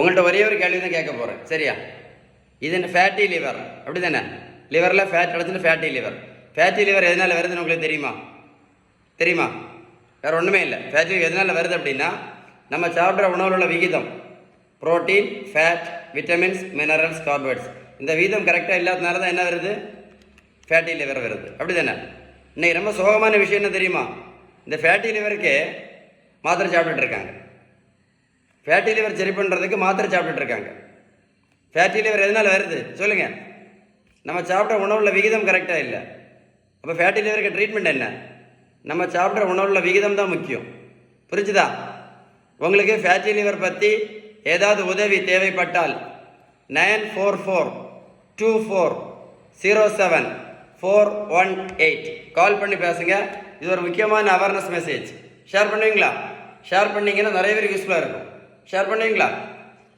உங்கள்கிட்ட ஒரே ஒரு கேள்வி தான் கேட்க போகிறேன், சரியா? இது என்ன ஃபேட்டி லிவர், அப்படி தானே? லிவரில் ஃபேட் கிடச்சுன்னு ஃபேட்டி லிவர். ஃபேட்டி லிவர் எதனால் வருதுன்னு உங்களுக்கு தெரியுமா? தெரியுமா? வேறு ஒன்றுமே இல்லை. ஃபேட்டி லிவர் எதனால் வருது அப்படின்னா, நம்ம சாப்பிட்ற உணவில் உள்ள விகிதம், protein, fat, vitamins, minerals, carbohydrates, இந்த விகிதம் கரெக்டாக இல்லாததுனால தான் என்ன வருது? ஃபேட்டி லிவர் வருது, அப்படி தானே? இன்னைக்கு ரொம்ப சோகமான விஷயம் என்ன தெரியுமா? இந்த ஃபேட்டி லிவருக்கு மாத்திரை சாப்பிட்டுட்டு இருக்காங்க. ஃபேட்டி லிவர் சரி பண்ணுறதுக்கு மாத்திரை சாப்பிட்டுட்டு இருக்காங்க. ஃபேட்டி லிவர் எதனால் வருது சொல்லுங்கள்? நம்ம சாப்பிட்ற உணவுள்ள விகிதம் கரெக்டாக இல்லை. அப்போ ஃபேட்டி லிவருக்கு ட்ரீட்மெண்ட் என்ன? நம்ம சாப்பிட்ற உணவுள்ள விகிதம் தான் முக்கியம். புரிஞ்சுதா? உங்களுக்கு ஃபேட்டி லிவர் பற்றி ஏதாவது உதவி தேவைப்பட்டால் 9424074118 கால் பண்ணி பேசுங்க. இது ஒரு முக்கியமான அவேர்னஸ் மெசேஜ். ஷேர் பண்ணுவீங்களா? ஷேர் பண்ணிங்கன்னா நிறைய பேருக்கு யூஸ்ஃபுல்லாக இருக்கும். ஷேர் பண்ணுவீங்களா?